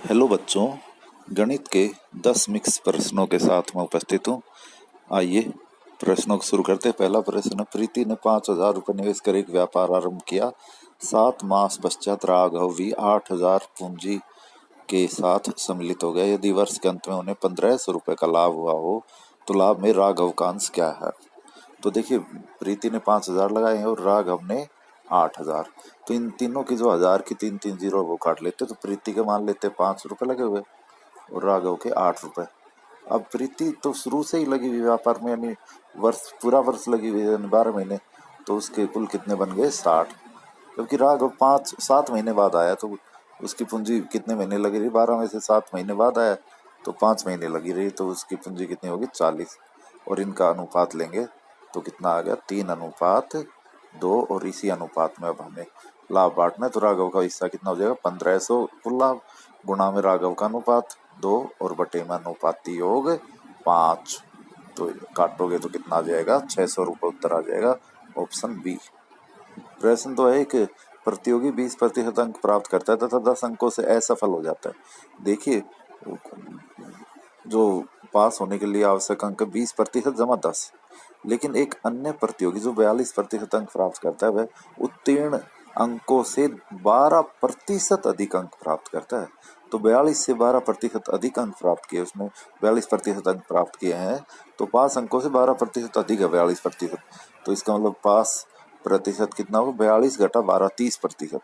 Hello बच्चों, गणित के 10 मिक्स प्रश्नों के साथ मैं उपस्थित हूँ। आइए प्रश्नों को शुरू करते हैं। पहला प्रश्न, प्रीति ने 5,000 रुपये निवेश कर एक व्यापार आरंभ किया। 7 मास पश्चात राघव भी 8,000 पूंजी के साथ सम्मिलित हो गया। यदि वर्ष के अंत में उन्हें 1,500 रुपये का लाभ हुआ हो तो लाभ में राघव का अंश क्या है। तो देखिए, प्रीति ने 5,000 लगाए हैं और राघव ने 8,000। तो इन तीनों की जो 1,000 की 3 जीरो वो काट लेते, तो प्रीति के मान लेते 5 रुपये लगे हुए और राघव के 8 रुपये। अब प्रीति तो शुरू से ही लगी हुई व्यापार में, यानी पूरा वर्ष लगी हुई, यानी 12 महीने। तो उसके कुल कितने बन गए? 60। जबकि राघव 7 महीने बाद आया, तो उसकी पूंजी कितने महीने लगी रही? 12 में से 7 महीने बाद आया तो 5 महीने लगी रही, तो उसकी पूंजी कितनी होगी? 40। और इनका अनुपात लेंगे तो कितना आ गया? 3:2। और इसी अनुपात में अब हमें लाभ बांटना है, तो राघव का हिस्सा कितना हो जाएगा? 1,500 कुल लाभ गुणा में राघव का अनुपात 2 और बटे में अनुपाती योग 5। तो काटोगे तो कितना आ जाएगा? 600 रुपये उत्तर आ जाएगा, ऑप्शन बी। प्रश्न तो है, एक प्रतियोगी 20% अंक प्राप्त करता है तथा 10 अंकों से असफल हो जाता है। देखिए, जो पास होने के लिए आवश्यक अंक 20% जमा 10, लेकिन एक अन्य प्रतियोगी जो 42% अंक प्राप्त करता है वह उत्तीर्ण अंकों से 12% अधिक अंक प्राप्त करता है। तो 42 से 12% अधिक अंक प्राप्त किए, उसने 42% अंक प्राप्त किए हैं, तो पास अंकों से 12% अधिक है 42%। तो इसका मतलब पास प्रतिशत कितना हो? 42 घटा 12, 30%।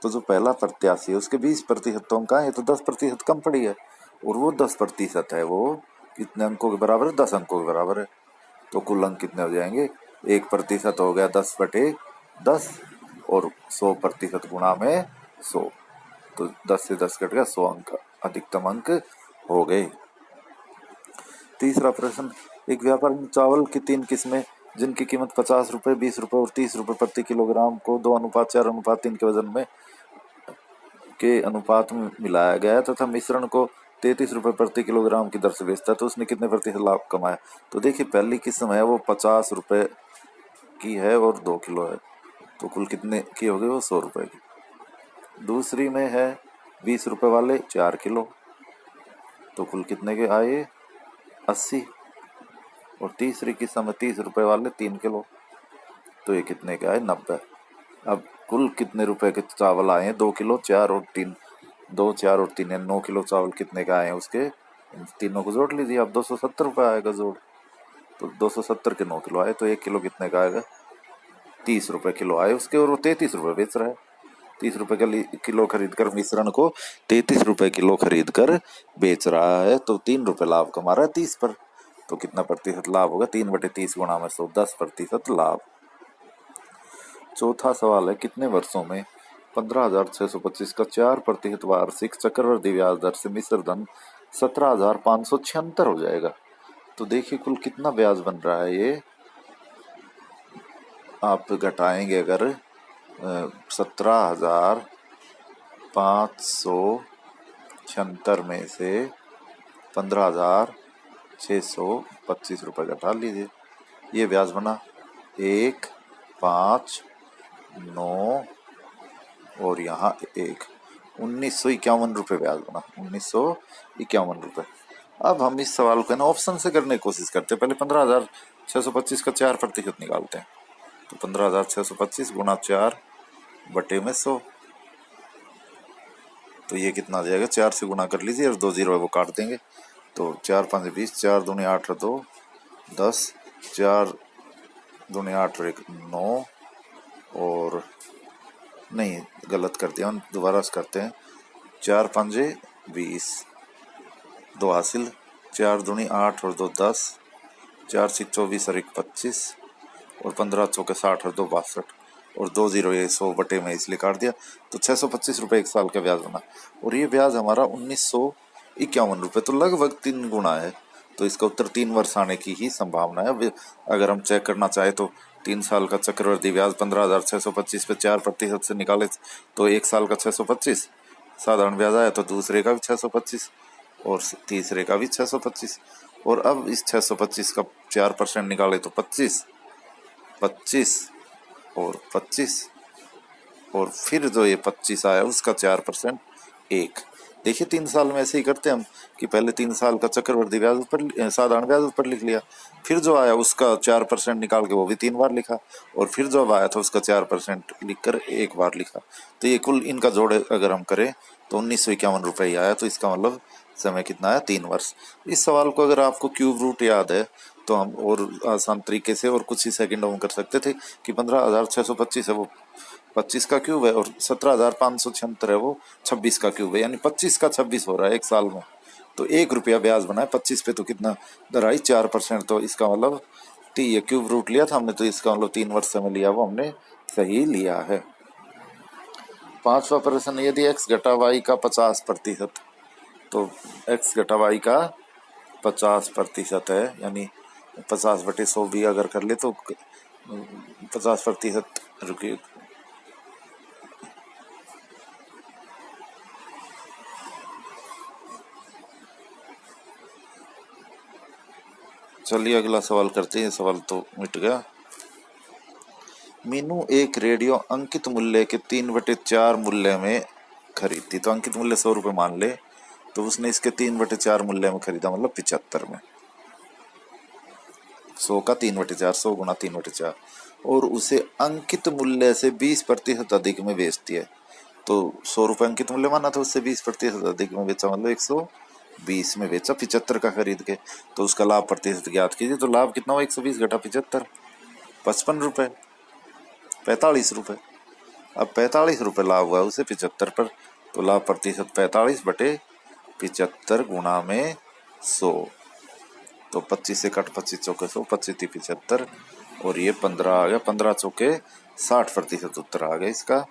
तो जो पहला प्रत्याशी है उसके 20% तो अंक आए हैं, तो 10% कम पड़ी है, और वो 10% है, वो कितने अंकों के बराबर है? 10 अंकों के बराबर है। तो कुल अंक कितने हो जाएंगे? 1% हो गया 10/10 और 100% गुणा में 100, तो 10 से 10 कट गया, 100 अंक अधिकतम अंक हो गए। तीसरा प्रश्न, एक व्यापार में चावल की 3 किस्में जिनकी कीमत 50 रुपये, 20 रुपये और 30 रुपये प्रति किलोग्राम को 2:4:3 के वजन में के अनुपात में मिलाया गया तथा मिश्रण को 33 रुपये प्रति किलोग्राम की दर से बेचता है, तो उसने कितने प्रतिशत लाभ कमाया। तो देखिए, पहली किस्म है वो 50 रुपये की है और 2 किलो है, तो कुल कितने की हो गई? वो 100 रुपये की। दूसरी में है 20 रुपये वाले 4 किलो, तो कुल कितने के आए? 80। और तीसरी किस्म है 30 रुपये वाले 3 किलो, तो ये कितने के आए? 90। अब कुल कितने रुपए के चावल आए हैं? 2 किलो 4 और 3, 2, 4 और 3 9 किलो चावल कितने का आए हैं उसके? इन तीनों को जोड़ लीजिए, अब 270 रुपये आएगा जोड़, तो 270 के 9 किलो आए, तो 1 किलो कितने का आएगा? 30 रुपये किलो आए उसके, और वो 33 रुपये बेच रहा है। 30 रुपये का किलो खरीद कर मिश्रण को 33 रुपये किलो खरीद कर बेच रहा है, तो 3 रुपये लाभ कमा रहा है 30 पर। तो कितना प्रतिशत लाभ होगा? 3/30 गुणा में 100, 10% लाभ। चौथा सवाल है, कितने वर्षों में 15,625 का 4% वार्षिक चक्रवृद्धि ब्याज दर से मिश्र धन 17,576 हो जाएगा। तो देखिए, कुल कितना ब्याज बन रहा है ये? आप घटाएंगे अगर 17,576 में से 15,625 रुपये घटा लीजिए, ये ब्याज बना 1,5,9 और यहाँ 1951 रुपये ब्याज बना, 1951 रुपये। अब हम इस सवाल को ना ऑप्शन से करने की कोशिश करते हैं। पहले 15,625 का 4% निकालते हैं, तो 15,625 गुणा 4 बटे में 100, तो ये कितना आ जाएगा? 4 से गुणा कर लीजिए और 2 जीरो है वो काट देंगे, तो 4 5 20, 4 दूनी 8 2 10, 4 दूनी 8 और 1 9, और नहीं, गलत कर दिया, हम दोबारा से करते हैं। 4 5 20, 2 हासिल, 4 दूनी 8 और 2 10, 4 6 24 और 1 25, और 15 चौके 60 और 2 62, और 2 जीरो ये 100 बटे में इसलिए काट दिया, तो 625 रुपये 1 साल का ब्याज बना। और ये ब्याज हमारा 1951 रुपये, तो लगभग 3 गुना है। तो इसका उत्तर 3 वर्ष आने की ही संभावना है। अगर हम चेक करना चाहे तो 3 साल का चक्रवृद्धि ब्याज 15,625 पे 4% से निकाले तो 1 साल का 625 साधारण ब्याज आया, तो दूसरे का भी 625 और तीसरे का भी 625, और अब इस 625 का 4% निकाले तो 25 और 25, और फिर जो ये 25 आया उसका 4% 1। देखिए 3 साल में ऐसे ही करते हैं हम कि पहले 3 साल का चक्रवृद्धि ब्याज ऊपर, साधारण ब्याज ऊपर लिख लिया, फिर जो आया उसका 4% निकाल के वो भी 3 बार लिखा, और फिर जो अब आया था उसका 4% लिख कर एक बार लिखा। तो ये कुल इनका जोड़ अगर हम करें तो 1951 रुपये ही आया। तो इसका मतलब समय कितना आया, 3 वर्ष। इस सवाल को अगर आपको क्यूब रूट याद है तो हम और आसान तरीके से और कुछ ही सेकंडों में कर सकते थे कि 15,625 है वो 25 का क्यूब है, और 17,576 है वो 26 का क्यूब है, यानी 25 का 26 हो रहा है एक साल में। तो 1 रुपया ब्याज बना है 25 पे, तो कितना दर आई 4%। तो इसका मतलब ये क्यूब रूट लिया था हमने, तो इसका मतलब 3 वर्ष में लिया वो हमने सही लिया है। 5वां प्रश्न, यदि x घटा y का 50%, तो x घटा y का 50% है, यानी 50/100 भी अगर कर ले तो 50%, रुकिए चलिए अगला सवाल करते हैं। सवाल तो मिट गया। मीनू एक रेडियो अंकित मूल्य के 3/4 मूल्य में खरीदती। तो अंकित मूल्य 100 रुपये मान ले, तो उसने इसके 3/4 मूल्य में खरीदा, मतलब 75 में। 100 का 3/4, 100 गुणा 3/4, और उसे अंकित मूल्य से 20% अधिक में बेचती है। तो 100 रुपये अंकित मूल्य माना था, उससे 20% अधिक में बेचा, मतलब 120 में बेचा 75 का खरीद के। तो उसका लाभ प्रतिशत ज्ञात कीजिए। तो लाभ कितना हुआ, 120 घटा 75, 55 रुपये, 45 रुपये। अब 45 रुपये लाभ हुआ उसे 75 पर, तो लाभ प्रतिशत 45/75 गुणा में 100। तो 25 से कट 25 चौके 100, 25 75, और ये 15 आ गया, 15 चौके 60% उत्तर आ गया इसका।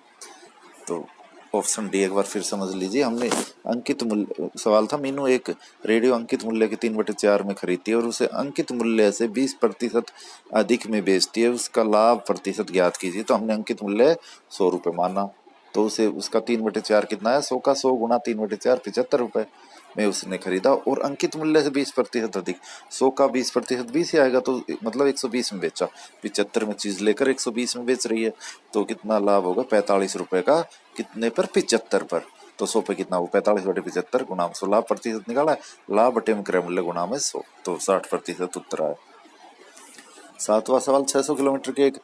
तो ऑप्शन डी एक बार फिर समझ लीजिए। हमने अंकित मूल्य सवाल था, मीनू एक रेडियो अंकित मूल्य के 3/4 में खरीदती है और उसे अंकित मूल्य से 20% अधिक में बेचती है, उसका लाभ प्रतिशत ज्ञात कीजिए। तो हमने अंकित मूल्य 100 रुपये माना, तो उसे उसका 3/4 कितना है, 100 का 100 गुणा 3/4, 75 रुपये में उसने खरीदा, और अंकित मूल्य से 20% अधिक, 100 का 20% 20 ही आएगा, तो मतलब 120 में बेचा। 75 में चीज लेकर 120 में बेच रही है, तो कितना लाभ होगा, 45 रुपये का, कितने पर, 75 पर। तो 100 पे कितना होगा, 45/75 गुणा में 100, लाभ प्रतिशत निकाला है, लाभ बटे में क्रय मूल्य गुणा में 100, तो 60% उत्तर आया। 7वां सवाल, 600 किलोमीटर के एक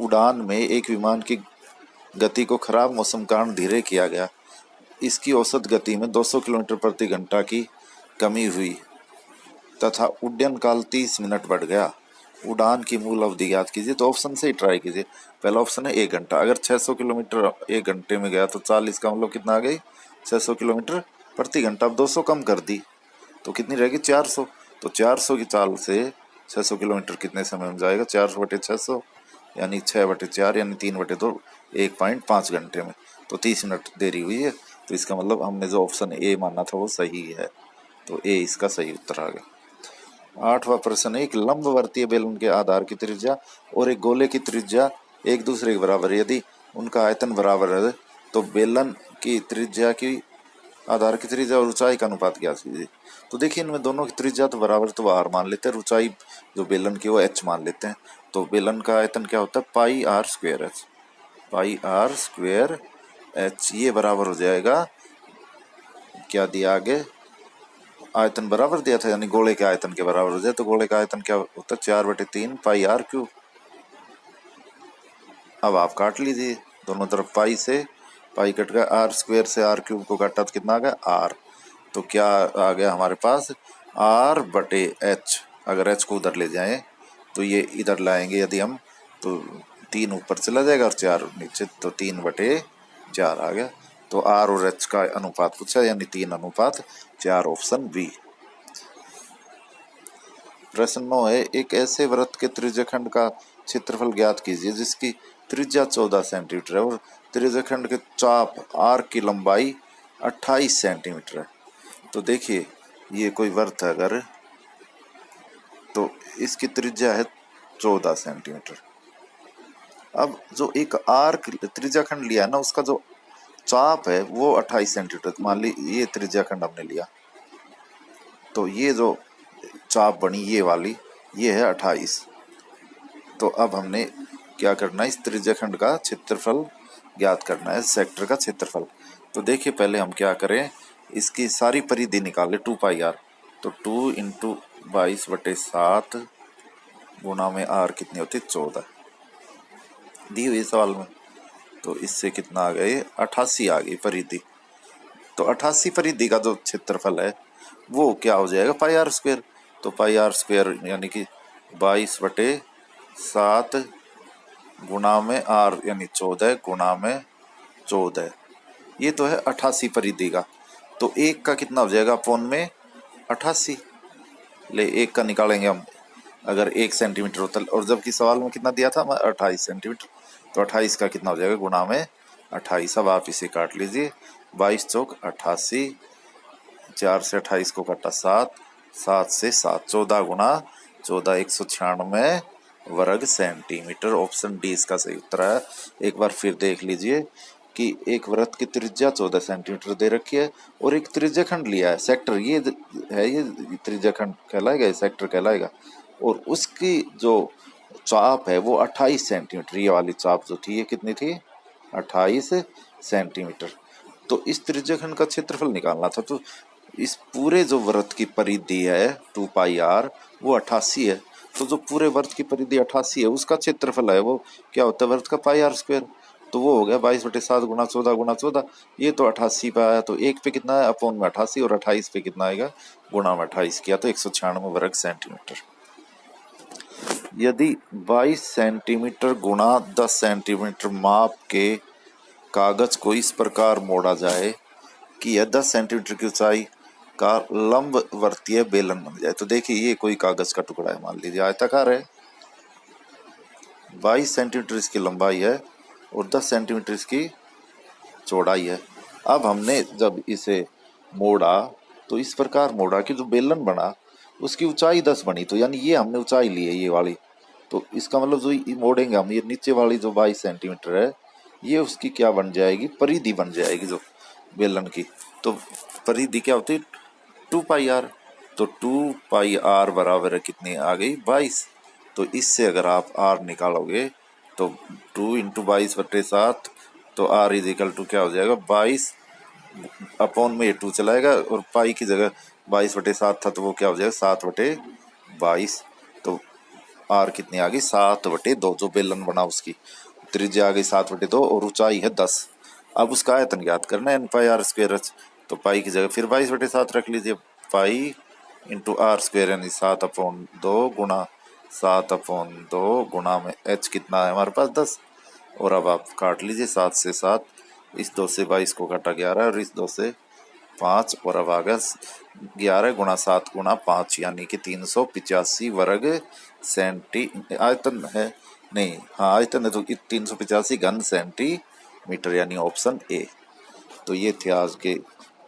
उड़ान में एक विमान की गति को खराब मौसम कारण धीरे किया गया। इसकी औसत गति में 200 किलोमीटर प्रति घंटा की कमी हुई तथा उड्डयन काल 30 मिनट बढ़ गया। उड़ान की मूल अवधि ज्ञात कीजिए। तो ऑप्शन से ही ट्राई कीजिए। पहला ऑप्शन है 1 घंटा, अगर 600 किलोमीटर 1 घंटे में गया तो 40 का मतलब कितना आ गई, 600 किलोमीटर प्रति घंटा। अब 200 कम कर दी तो कितनी रहेगी, 400। तो 400 की चाल से 600 किलोमीटर कितने समय में जाएगा, 400/600, यानी 6/4, यानी 3/2, 1.5 घंटे में। तो 30 मिनट देरी हुई है। तो इसका मतलब हमने जो ऑप्शन ए माना था वो सही है, तो ए इसका सही उत्तर आ गया। 8वां प्रश्न, एक लंबवर्तीय बेलन के आधार की त्रिज्या और एक गोले की त्रिज्या एक दूसरे के बराबर है। यदि उनका आयतन बराबर है तो बेलन की त्रिज्या की आधार की त्रिज्या और ऊंचाई का अनुपात क्या कीजिए। तो देखिए इनमें दोनों की त्रिज्या तो बराबर, तो आर मान लेते हैं, ऊंचाई जो बेलन की वो एच मान लेते हैं। तो बेलन का आयतन क्या होता है, πr²h, πr²h, ये बराबर हो जाएगा, क्या दिया आगे, आयतन बराबर दिया था, यानी गोले के आयतन के बराबर हो जाए। तो गोले का आयतन क्या होता है, 4/3 πr³। अब आप काट लीजिए दोनों तरफ, पाई से पाई कट गया, r² से r³ को काटा तो कितना आ गया, r। तो क्या आ गया हमारे पास, r/h। अगर h को उधर ले जाएं तो ये इधर लाएंगे यदि हम, तो 3 ऊपर चला जाएगा और 4 नीचे, तो 3/4 आ गया। तो r और h का अनुपात पूछा, यानी 3:4, ऑप्शन बी। प्रश्न 9 है, एक ऐसे वृत्त के त्रिज्याखंड का क्षेत्रफल ज्ञात कीजिए जिसकी त्रिज्या 14 सेंटीमीटर है और त्रिज्याखंड के चाप r की लंबाई 28 सेंटीमीटर है। तो देखिए ये कोई वृत्त है अगर, तो इसकी त्रिज्या है 14 सेंटीमीटर। अब जो एक आर त्रिज्याखंड लिया ना, उसका जो चाप है वो 28 सेंटीमीटर, मान ली ये त्रिज्याखंड हमने लिया, तो ये जो चाप बनी ये वाली, ये है 28। तो अब हमने क्या करना है, इस त्रिज्याखंड का क्षेत्रफल ज्ञात करना है, सेक्टर का क्षेत्रफल। तो देखिए पहले हम क्या करें, इसकी सारी परिधि निकाले 2πr, तो 2 इंटू 22/7 गुणा में r कितनी होती है 14 दी हुई सवाल में। तो इससे कितना आ गए 88 आ गई परिधि। तो 88 परिधि का जो क्षेत्रफल है वो क्या हो जाएगा πr²। तो πr² यानी कि 22/7 गुणा में r यानी 14 गुणा में 14, ये तो है 88 परिधि का। तो एक का कितना हो जाएगा अपोन में 88, ले एक का निकालेंगे हम अगर 1 सेंटीमीटर होता, और जबकि सवाल में कितना दिया था 28 सेंटीमीटर, तो 28 का कितना हो जाएगा गुणा में 28। अब आप इसे काट लीजिए, 22 चौक 88, 4 से 28 को काटा 7, 7 से 7 14 गुणा 14 196 वर्ग सेंटीमीटर। ऑप्शन डी इसका सही उत्तर है। एक बार फिर देख लीजिए कि एक वृत्त की त्रिज्या 14 सेंटीमीटर दे रखी है और एक त्रिज्या खंड लिया है, सेक्टर ये है, ये त्रिज्या खंड कहलाएगा, ये सेक्टर कहलाएगा, और उसकी जो चाप है वो 28 सेंटीमीटर, ये वाली चाप जो थी ये कितनी थी 28 सेंटीमीटर। तो इस त्रिज्या खंड का क्षेत्रफल निकालना था। तो इस पूरे जो वृत्त की परिधि है 2πr वो 88 है। तो जो पूरे वृत्त की परिधि 88 है उसका क्षेत्रफल है वो क्या होता है वृत्त का πr²। तो वो हो गया 22/7 गुणा 14 गुणा 14, ये तो 88 पे आया। तो एक पे कितना है अपोन में 88 और 28 पे कितना आएगा गुणा में 28 किया तो 196 वर्ग सेंटीमीटर। यदि 22 सेंटीमीटर गुणा 10 सेंटीमीटर माप के कागज को इस प्रकार मोड़ा जाए कि यह 10 सेंटीमीटर की ऊंचाई का लंबवर्तीय बेलन बन जाए। तो देखिए ये कोई कागज का टुकड़ा है, मान लीजिए आयताकार है, 22 सेंटीमीटर इसकी लंबाई है और 10 सेंटीमीटर इसकी चौड़ाई है। अब हमने जब इसे मोड़ा तो इस प्रकार मोड़ा कि जो बेलन बना उसकी ऊंचाई 10 बनी, तो यानी ये हमने ऊंचाई ली है ये वाली। तो इसका मतलब जो मोड़ेंगे हम, ये नीचे वाली जो 22 सेंटीमीटर है ये उसकी क्या बन जाएगी परिधि बन जाएगी जो बेलन की। तो परिधि क्या होती है 2πr, तो 2πr बराबर है कितनी आ गई 22। तो इससे अगर आप r निकालोगे तो 2 इंटू 22/7, तो r इज इक्वल टू क्या हो जाएगा 22 अपोन में ये 2 चलाएगा और पाई की जगह 22/7 था तो वो क्या हो जाएगा 7/22। तो r कितनी आ गई 7/2, जो बेलन बना उसकी त्रिज्या आ गई 7/2 और ऊंचाई है 10। अब उसका आयतन ज्ञात करना है πr², तो पाई की जगह फिर 22/7 रख लीजिए, पाई इंटू r² यानी 7/2 गुणा 7/2 गुणा में h कितना है हमारे पास 10। और अब आप काट लीजिए 7 से 7, इस 2 से 22 को काटा 11 और इस 2 से 5, और अब आ गया 11 गुणा 7 गुणा 5 यानी कि 385 वर्ग सेंटी आयतन है, नहीं हाँ आयतन है, तो 385 घन सेंटीमीटर यानी ऑप्शन ए। तो ये थे आज के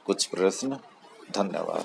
कुछ प्रश्न। धन्यवाद।